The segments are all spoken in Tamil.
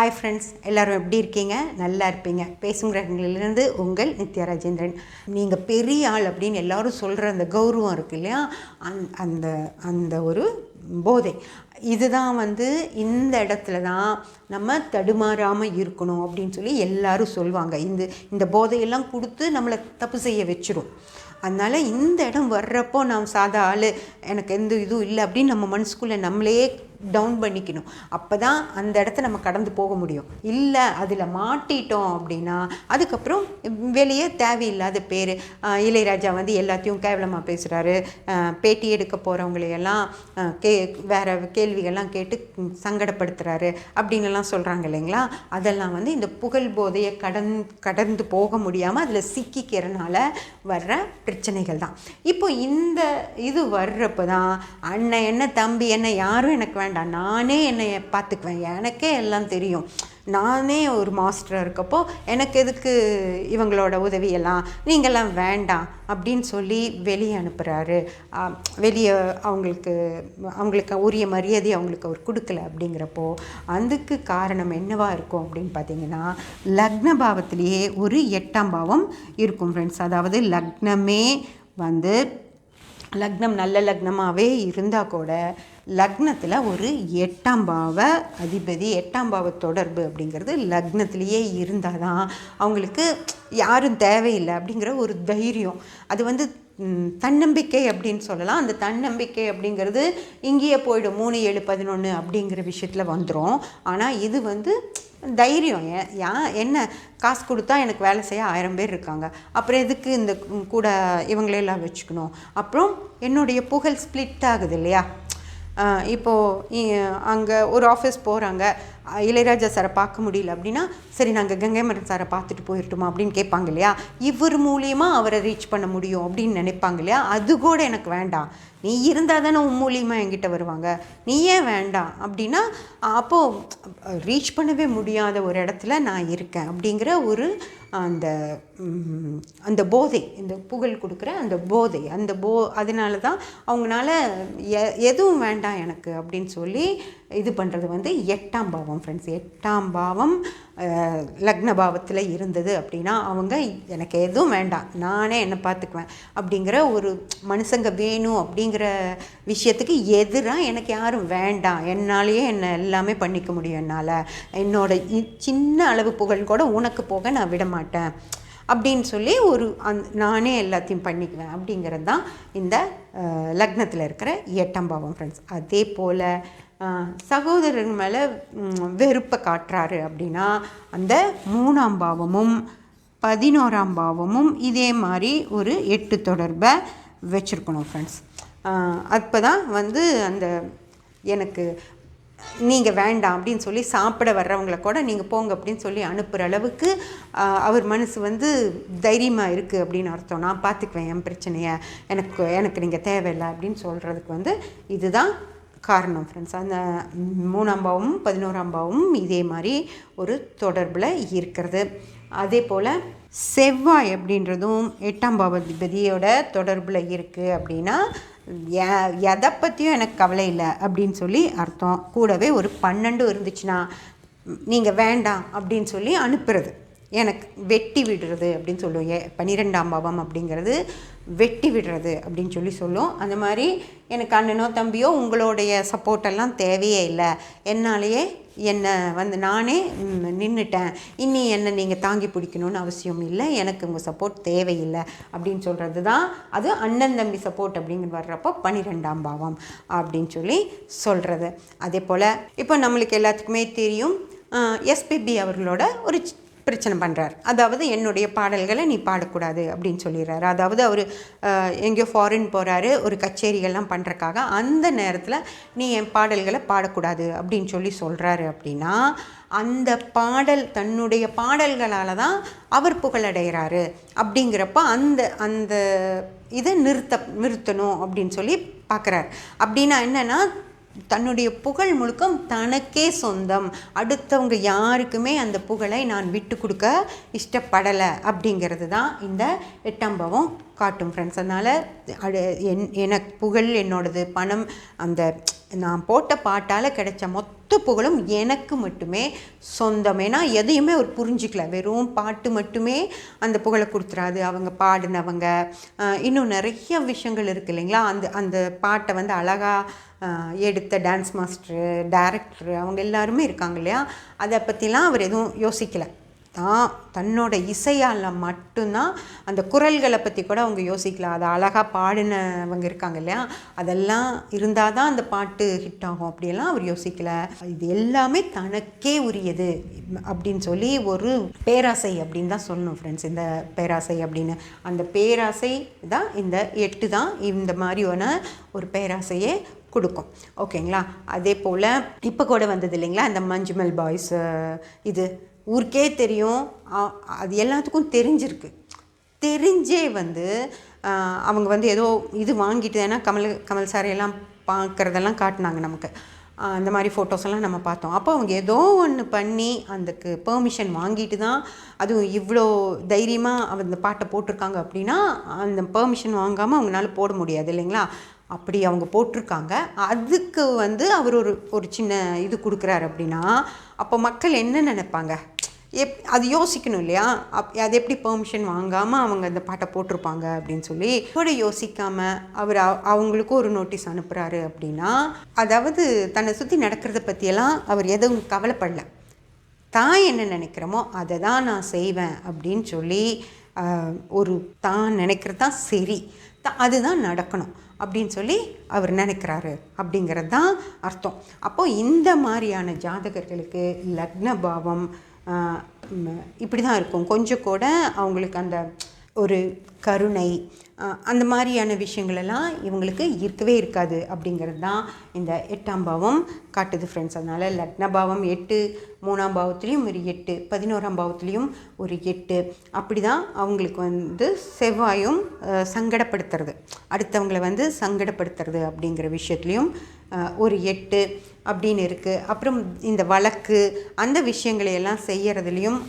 ஹாய் ஃப்ரெண்ட்ஸ், எல்லோரும் எப்படி இருக்கீங்க? நல்லா இருப்பீங்க. பேசும் கிரகங்களிலிருந்து உங்கள் நித்யா ராஜேந்திரன். நீங்கள் பெரிய ஆள் அப்படின்னு எல்லோரும் சொல்கிற அந்த கௌரவம் இருக்குது இல்லையா, அந்த அந்த ஒரு போதை இதுதான் இந்த இடத்துல தான் நம்ம தடுமாறாமல் இருக்கணும் அப்படின்னு சொல்லி எல்லோரும் சொல்லுவாங்க. இந்த போதையெல்லாம் கொடுத்து நம்மளை தப்பு செய்ய வச்சிரும். அதனால் இந்த இடம் வர்றப்போ நாம் சாதா ஆள், எனக்கு எந்த இதுவும் இல்லை அப்படின்னு நம்ம மனசுக்குள்ளே நம்மளே டவுன் பண்ணிக்கணும். அப்போ தான் அந்த இடத்த நம்ம கடந்து போக முடியும். இல்லை அதில் மாட்டிட்டோம் அப்படின்னா அதுக்கப்புறம் வெளியே தேவையில்லாத பேர். இளையராஜா எல்லாத்தையும் கேவலமாக பேசுகிறாரு, பேட்டி எடுக்க போகிறவங்களையெல்லாம் வேறு கேள்விகள்லாம் கேட்டு சங்கடப்படுத்துகிறாரு அப்படின்லாம் சொல்கிறாங்க இல்லைங்களா. அதெல்லாம் இந்த புகழ் போதையை கடந்து போக முடியாமல் அதில் சிக்கிக்கிறனால வர்ற பிரச்சனைகள் தான். இப்போ இந்த இது வர்றப்போ தான் அண்ணன் என்ன தம்பி என்ன யாரும் எனக்கு வேண்டாம், நானே என்னை பார்த்துக்குவேன், எனக்கே எல்லாம் தெரியும், நானே ஒரு மாஸ்டராக இருக்கப்போ எனக்கு எதுக்கு இவங்களோட உதவியெல்லாம், நீங்கள்லாம் வேண்டாம் அப்படின்னு சொல்லி வெளியே அனுப்புகிறாரு. வெளியே அவங்களுக்கு உரிய மரியாதை அவங்களுக்கு அவர் கொடுக்கல. அப்படிங்கிறப்போ அதுக்கு காரணம் என்னவாக இருக்கும் அப்படின்னு பார்த்தீங்கன்னா, லக்ன பாவத்திலேயே ஒரு 8ஆம் பாவம் இருக்கும் ஃப்ரெண்ட்ஸ். அதாவது லக்னமே லக்னம் நல்ல லக்னமாகவே இருந்தால் கூட லக்னத்தில் ஒரு 8ஆம் பாவ அதிபதி 8ஆம் பாவ தொடர்பு அப்படிங்கிறது லக்னத்திலேயே இருந்தால் தான் அவங்களுக்கு யாரும் தேவையில்லை அப்படிங்கிற ஒரு தைரியம், அது தன்னம்பிக்கை அப்படின்னு சொல்லலாம். அந்த தன்னம்பிக்கை அப்படிங்கிறது இங்கேயே போய்டும். 3, 7, 11 அப்படிங்கிற விஷயத்தில் வந்துடும். ஆனால் இது தைரியம். என்ன காசு கொடுத்தா எனக்கு வேலை செய்ய 1000 பேர் இருக்காங்க, அப்புறம் எதுக்கு இந்த கூட இவங்களெல்லாம் வச்சுக்கணும். அப்புறம் என்னுடைய புகழ் ஸ்ப்ளிட் ஆகுது இல்லையா. இப்போது அங்கே ஒரு ஆஃபீஸ் போகிறாங்க, இளையராஜா சாரை பார்க்க முடியல அப்படின்னா சரி நாங்கள் கங்கைமரன் சாரை பார்த்துட்டு போயிட்டோமா அப்படின்னு கேட்பாங்க இல்லையா. இவர் மூலியமாக அவரை ரீச் பண்ண முடியும் அப்படின்னு நினைப்பாங்க இல்லையா. அது கூட எனக்கு வேண்டாம், நீ இருந்தால் தானே உன் மூலியமாக என்கிட்ட வருவாங்க, நீ ஏன் வேண்டாம் அப்படின்னா அப்போது ரீச் பண்ணவே முடியாத ஒரு இடத்துல நான் இருக்கேன் அப்படிங்கிற ஒரு அந்த போதை, இந்த புகழ் கொடுக்குற அந்த போதை, அதனால தான் அவங்களால எதுவும் வேண்டாம் எனக்கு அப்படின்னு சொல்லி இது பண்ணுறது 8ஆம் பாவம் ஃப்ரெண்ட்ஸ். 8ஆம் பாவம் லக்ன பாவத்தில் இருந்தது அப்படின்னா அவங்க எனக்கு எதுவும் வேண்டாம், நானே என்னை பார்த்துக்குவேன் அப்படிங்கிற ஒரு மனுஷங்க வேணும் அப்படிங்கிற விஷயத்துக்கு எதிராக எனக்கு யாரும் வேண்டாம், என்னாலேயே என்னை எல்லாமே பண்ணிக்க முடியும், என்னால் என்னோட சின்ன அளவு புகழ் கூட உனக்கு போக நான் விட மாட்டேன் அப்படின்னு சொல்லி நானே எல்லாத்தையும் பண்ணிக்குவேன் அப்படிங்கிறது தான் இந்த லக்னத்தில் இருக்கிற 8ஆம் பாவம் ஃப்ரெண்ட்ஸ். அதே போல் சகோதரன் மேலே வெறுப்பை காட்டுறாரு அப்படின்னா அந்த 3ஆம் பாவமும் 11ஆம் பாவமும் இதே மாதிரி ஒரு 8 தொடர்பை வச்சுருக்கணும் ஃப்ரெண்ட்ஸ். அப்போ தான் அந்த எனக்கு நீங்கள் வேண்டாம் அப்படின்னு சொல்லி சாப்பிட வர்றவங்கள கூட நீங்கள் போங்க அப்படின்னு சொல்லி அனுப்புகிற அளவுக்கு அவர் மனசு தைரியமாக இருக்குது அப்படின்னு அர்த்தம். நான் பார்த்துக்குவேன் என் பிரச்சனையை, எனக்கு நீங்கள் தேவையில்லை அப்படின்னு சொல்கிறதுக்கு இதுதான் காரணம் ஃப்ரெண்ட்ஸ். அந்த 3ஆம் பாவமும் 11ஆம் பாவமும் இதே மாதிரி ஒரு தொடர்பில் இருக்கிறது. அதே போல் செவ்வாய் அப்படின்றதும் 8ஆம் பாவாதிபதியோட தொடர்பில் இருக்குது அப்படின்னா எதை பற்றியும் எனக்கு கவலை இல்லை அப்படின்னு சொல்லி அர்த்தம். கூடவே ஒரு 12 இருந்துச்சுன்னா நீங்கள் வேண்டாம் அப்படின்னு சொல்லி அனுப்புறது, எனக்கு வெட்டி விடுறது அப்படின்னு சொல்லுவோம். 12ஆம் பாவம் அப்படிங்கிறது வெட்டி விடுறது அப்படின்னு சொல்லி சொல்லும். அந்த மாதிரி எனக்கு அண்ணனோ தம்பியோ உங்களுடைய சப்போர்ட்டெல்லாம் தேவையே இல்லை, என்னாலேயே நானே நின்றுட்டேன், இன்னி என்னை நீங்கள் தாங்கி பிடிக்கணும்னு அவசியம் இல்லை, எனக்கு உங்கள் சப்போர்ட் தேவையில்லை அப்படின்னு சொல்கிறது தான் அது அண்ணன் தம்பி சப்போர்ட் அப்படிங்கிற வர்றப்போ 12ஆம் பாவம் அப்படின்னு சொல்லி சொல்கிறது. அதே போல் இப்போ நம்மளுக்கு எல்லாத்துக்குமே தெரியும், எஸ்பிபி அவர்களோட ஒரு பிரச்சனை பண்ணுறார். அதாவது என்னுடைய பாடல்களை நீ பாடக்கூடாது அப்படின்னு சொல்லிடுறாரு. அதாவது அவர் எங்கேயோ ஃபாரின் போகிறாரு ஒரு கச்சேரிகள்லாம் பண்ணுறக்காக, அந்த நேரத்தில் நீ என் பாடல்களை பாடக்கூடாது அப்படின்னு சொல்லி சொல்கிறாரு. அப்படின்னா அந்த தன்னுடைய பாடல்களால் தான் அவர் புகழடைகிறாரு. அப்படிங்கிறப்ப அந்த இதை நிறுத்தணும் அப்படின்னு சொல்லி பார்க்குறாரு. அப்படின்னா என்னென்னா தன்னுடைய புகழ் முழுக்கம் தனக்கே சொந்தம், அடுத்தவங்க யாருக்குமே அந்த புகழை நான் விட்டு கொடுக்க இஷ்டப்படலை அப்படிங்கிறது தான் இந்த 8ஆம் பாவம் காட்டும் ஃப்ரெண்ட்ஸ். அதனால் எனக்கு புகழ் என்னோடது, பணம், அந்த நான் போட்ட பாட்டால் கிடைச்ச மொத்த புகழும் எனக்கு மட்டுமே சொந்தம். ஏன்னா எதையுமே அவர் புரிஞ்சிக்கல, வெறும் பாட்டு மட்டுமே அந்த புகழை கொடுத்துறாது. அவங்க பாடினவங்க இன்னும் நிறைய விஷயங்கள் இருக்குது இல்லைங்களா. அந்த பாட்டை வந்து அழகாக எடுத்த டான்ஸ் மாஸ்டரு, டைரக்டரு, அவங்க எல்லாருமே இருக்காங்க இல்லையா. அதை பற்றிலாம் அவர் எதுவும் யோசிக்கலை. தன்னோட இசையால் மட்டும்தான், அந்த குரல்களை பற்றி கூட அவங்க யோசிக்கலாம். அதை அழகாக பாடினவங்க இருக்காங்க இல்லையா, அதெல்லாம் இருந்தால் தான் அந்த பாட்டு ஹிட் ஆகும் அப்படியெல்லாம் அவர் யோசிக்கலை. இது எல்லாமே தனக்கே உரியது அப்படின்னு சொல்லி ஒரு பேராசை அப்படின்னு தான் சொல்லணும் ஃப்ரெண்ட்ஸ். இந்த பேராசை அப்படின்னு, அந்த பேராசை தான் இந்த 8 தான் இந்த மாதிரியான ஒரு பேராசையே கொடுக்கும். ஓகேங்களா. அதே போல் இப்போ கூட வந்தது இல்லைங்களா இந்த மஞ்சுமல் பாய்ஸ், இது ஊருக்கே தெரியும், அது எல்லாத்துக்கும் தெரிஞ்சிருக்கு. தெரிஞ்சே வந்து அவங்க வந்து ஏதோ இது வாங்கிட்டு, ஏன்னா கமல் சாரையெல்லாம் பார்க்குறதெல்லாம் காட்டினாங்க நமக்கு, அந்த மாதிரி ஃபோட்டோஸ் எல்லாம் நம்ம பார்த்தோம். அப்போ அவங்க ஏதோ ஒன்று பண்ணி அதுக்கு பெர்மிஷன் வாங்கிட்டு தான், அதுவும் இவ்வளோ தைரியமாக அந்த பாட்டை போட்டிருக்காங்க அப்படின்னா அந்த பெர்மிஷன் வாங்காமல் அவங்களால போட முடியாது இல்லைங்களா. அப்படி அவங்க போட்டிருக்காங்க. அதுக்கு வந்து அவர் ஒரு சின்ன இது கொடுக்குறாரு அப்படின்னா அப்போ மக்கள் என்ன நினைப்பாங்க, அது யோசிக்கணும் இல்லையா. அது எப்படி பெர்மிஷன் வாங்காமல் அவங்க அந்த பாட்டை போட்டிருப்பாங்க அப்படின்னு சொல்லி கூட யோசிக்காமல் அவர் அவங்களுக்கும் ஒரு நோட்டீஸ் அனுப்புகிறாரு அப்படின்னா, அதாவது தன்னை சுற்றி நடக்கிறத பற்றியெல்லாம் அவர் எதுவும் கவலைப்படலை. தான் என்ன நினைக்கிறோமோ அதை தான் நான் செய்வேன் அப்படின்னு சொல்லி தான் நினைக்கிறது தான் சரி, அதுதான் நடக்கணும் அப்படின்னு சொல்லி அவர் நினைக்கிறாரு அப்படிங்கிறது தான் அர்த்தம். அப்போது இந்த மாதிரியான ஜாதகர்களுக்கு லக்ன பாவம் இப்படி தான் இருக்கும். கொஞ்சம் கூட அவங்களுக்கு அந்த ஒரு கருணை அந்த மாதிரியான விஷயங்களெல்லாம் இவங்களுக்கு இருக்கவே இருக்காது அப்படிங்கிறது தான் இந்த 8ஆம் பாவம் காட்டுது ஃப்ரெண்ட்ஸ். அதனால் லக்ன பாவம் 8, 3ஆம் பாவத்துலேயும் ஒரு 8, 11ஆம் பாவத்துலேயும் ஒரு 8, அப்படி தான் அவங்களுக்கு வந்து செவ்வாயும் சங்கடப்படுத்துறது, அடுத்தவங்களை வந்து சங்கடப்படுத்துறது அப்படிங்கிற விஷயத்துலேயும் ஒரு 8 அப்படின்னு இருக்குது. அப்புறம் இந்த வழக்கு அந்த விஷயங்களையெல்லாம் செய்கிறதுலேயும்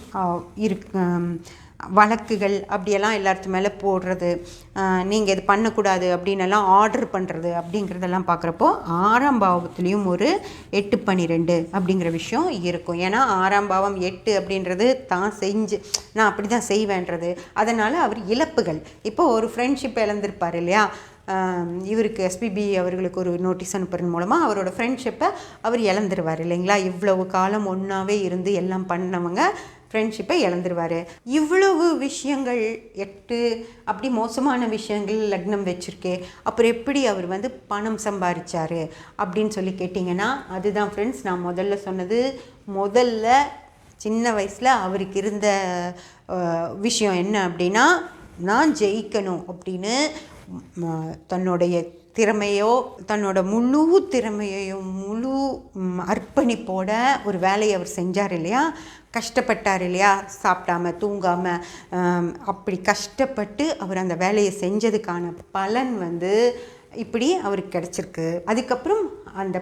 வழக்குகள் அப்படியெல்லாம் எல்லாத்து மேலே போடுறது, நீங்கள் இது பண்ணக்கூடாது அப்படின்னெல்லாம் ஆர்டர் பண்ணுறது அப்படிங்கிறதெல்லாம் பார்க்குறப்போ 6ஆம் பாவத்துலேயும் ஒரு 8, 12 அப்படிங்கிற விஷயம் இருக்கும். ஏன்னா 6ஆம் பாவம் 8 அப்படின்றது தான் செஞ்சு நான் அப்படி தான் செய்வேன்றது. அதனால் அவர் இழப்புகள், இப்போது ஒரு ஃப்ரெண்ட்ஷிப் இழந்திருப்பார் இல்லையா, இவருக்கு எஸ்பிபி அவர்களுக்கு ஒரு நோட்டீஸ் அனுப்புறது மூலமாக அவரோட ஃப்ரெண்ட்ஷிப்பை அவர் இழந்துருவார் இல்லைங்களா. இவ்வளவு காலம் ஒன்றாவே இருந்து எல்லாம் பண்ணவங்க ஃப்ரெண்ட்ஷிப்பை இழந்துருவார். இவ்வளவு விஷயங்கள் 8 அப்படி மோசமான விஷயங்கள் லக்னம் வச்சுருக்கே, அப்புறம் எப்படி அவர் வந்து பணம் சம்பாதிச்சார் அப்படின்னு சொல்லி கேட்டிங்கன்னா, அதுதான் ஃப்ரெண்ட்ஸ் நான் முதல்ல சொன்னது. முதல்ல சின்ன வயசில் அவருக்கு இருந்த விஷயம் என்ன அப்படின்னா, நான் ஜெயிக்கணும் அப்படின்னு தன்னுடைய திறமையோ தன்னோட முழு திறமையையும் முழு அர்ப்பணிப்போட ஒரு வேலையை அவர் செஞ்சார் இல்லையா, கஷ்டப்பட்டார் இல்லையா, சாப்பிடாம தூங்காமல் அப்படி கஷ்டப்பட்டு அவர் அந்த வேலையை செஞ்சதுக்கான பலன் வந்து இப்படி அவருக்கு கிடச்சிருக்கு. அதுக்கப்புறம் அந்த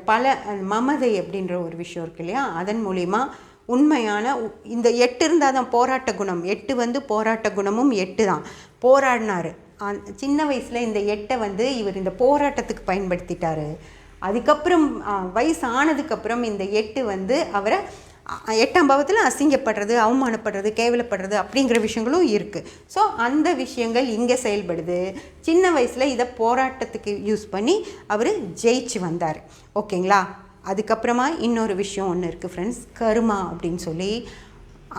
மமதை அப்படின்ற ஒரு விஷயம் இருக்கு இல்லையா, அதன் மூலிமா உண்மையான இந்த 8 இருந்தால் தான் போராட்ட குணம். 8 வந்து போராட்ட குணமும் 8 தான். போராடினார் சின்ன வயசில். இந்த 8 வந்து இவர் இந்த போராட்டத்துக்கு பயன்படுத்திட்டார். அதுக்கப்புறம் வயசு ஆனதுக்கப்புறம் இந்த 8 வந்து அவரை 8ஆம் பாவத்தில் அசிங்கப்படுறது, அவமானப்படுறது, கேவலப்படுறது அப்படிங்கிற விஷயங்களும் இருக்குது. ஸோ அந்த விஷயங்கள் இங்கே செயல்படுது. சின்ன வயசில் இதை போராட்டத்துக்கு யூஸ் பண்ணி அவர் ஜெயிச்சு வந்தார். ஓகேங்களா. அதுக்கப்புறமா இன்னொரு விஷயம் ஒன்று இருக்குது ஃப்ரெண்ட்ஸ், கர்மா அப்படின்னு சொல்லி.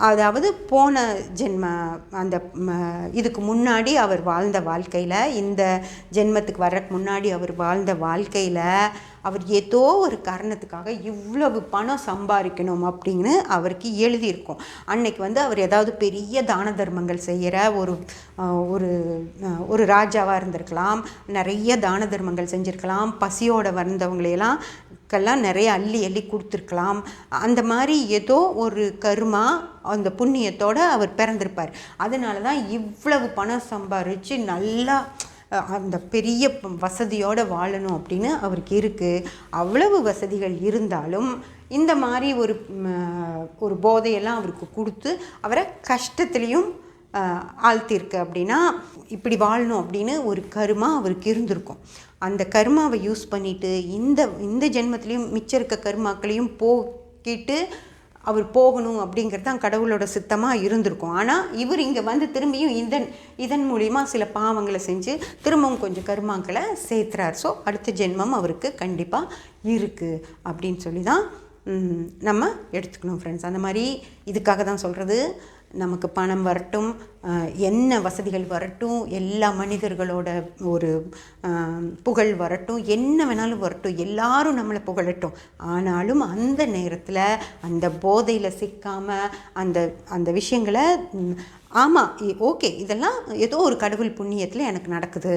அதாவது போன ஜென்ம அந்த இதுக்கு முன்னாடி அவர் வாழ்ந்த வாழ்க்கையில், இந்த ஜென்மத்துக்கு வர்றதுக்கு முன்னாடி அவர் வாழ்ந்த வாழ்க்கையில் அவர் ஏதோ ஒரு காரணத்துக்காக இவ்வளவு பணம் சம்பாதிக்கணும் அப்படின்னு அவருக்கு எழுதியிருக்கும். அன்னைக்கு வந்து அவர் ஏதாவது பெரிய தான தர்மங்கள் செய்கிற ஒரு ராஜாவாக இருந்திருக்கலாம், நிறைய தான தர்மங்கள் செஞ்சுருக்கலாம், பசியோடு வந்தவங்களையெல்லாம் நிறைய அள்ளி கொடுத்துருக்கலாம். அந்த மாதிரி ஏதோ ஒரு கர்மா அந்த புண்ணியத்தோடு அவர் பிறந்திருப்பார். அதனால தான் இவ்வளவு பணம் சம்பாரித்து நல்லா அந்த பெரிய வசதியோடு வாழணும் அப்படின்னு அவருக்கு இருக்குது. அவ்வளவு வசதிகள் இருந்தாலும் இந்த மாதிரி ஒரு போதையெல்லாம் அவருக்கு கொடுத்து அவரை கஷ்டத்துலேயும் ஆழ்த்திருக்கு. அப்படின்னா இப்படி வாழணும் அப்படின்னு ஒரு கர்மா அவருக்கு இருந்திருக்கும். அந்த கர்மாவை யூஸ் பண்ணிவிட்டு இந்த ஜென்மத்திலையும் மிச்சம் இருக்க கர்மாக்களையும் போக்கிட்டு அவர் போகணும் அப்படிங்கிறது தான் கடவுளோட சித்தமாக இருந்திருக்கும். ஆனால் இவர் இங்கே வந்து திரும்பியும் இதன் மூலிமா சில பாவங்களை செஞ்சு திரும்பவும் கொஞ்சம் கர்மாக்களை சேர்த்துறார். ஸோ அடுத்த ஜென்மம் அவருக்கு கண்டிப்பாக இருக்குது அப்படின்னு சொல்லி தான் நம்ம எடுத்துக்கணும் ஃப்ரெண்ட்ஸ். அந்த மாதிரி இதுக்காக தான் சொல்கிறது, நமக்கு பணம் வரட்டும், என்ன வசதிகள் வரட்டும், எல்லா மனிதர்களோட ஒரு புகழ் வரட்டும், என்ன வேணாலும் வரட்டும், எல்லாரும் நம்மளை புகழட்டும். ஆனாலும் அந்த நேரத்தில் அந்த போதையில் சிக்காமல் அந்த விஷயங்களை ஆமாம் ஓகே இதெல்லாம் ஏதோ ஒரு கடவுள் புண்ணியத்தில் எனக்கு நடக்குது,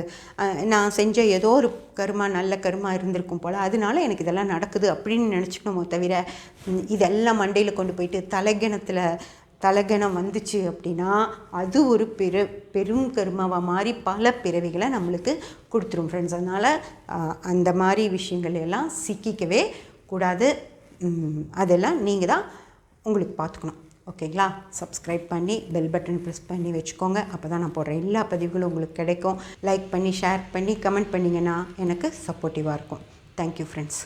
நான் செஞ்ச ஏதோ ஒரு கர்மா நல்ல கர்மா இருந்திருக்கும் போல், அதனால எனக்கு இதெல்லாம் நடக்குது அப்படின்னு நினச்சிக்கணுமோ தவிர இதெல்லாம் மண்டையில் கொண்டு போயிட்டு தலைகணம் வந்துச்சு அப்படின்னா அது ஒரு பெரும் கர்மாவாக மாறி பல பிறவிகளை நம்மளுக்கு கொடுத்துரும் ஃப்ரெண்ட்ஸ். அதனால் அந்த மாதிரி விஷயங்கள் எல்லாம் சிக்கிக்கவே கூடாது. அதெல்லாம் நீங்கள் தான் உங்களுக்கு பார்த்துக்கணும். ஓகேங்களா? சப்ஸ்கிரைப் பண்ணி பெல் பட்டன் ப்ரெஸ் பண்ணி வச்சுக்கோங்க. அப்போ தான் நான் போடுற எல்லா பதிவுகளும் உங்களுக்கு கிடைக்கும். லைக் பண்ணி ஷேர் பண்ணி கமெண்ட் பண்ணிங்கன்னா எனக்கு சப்போர்ட்டிவாக இருக்கும். Thank you friends.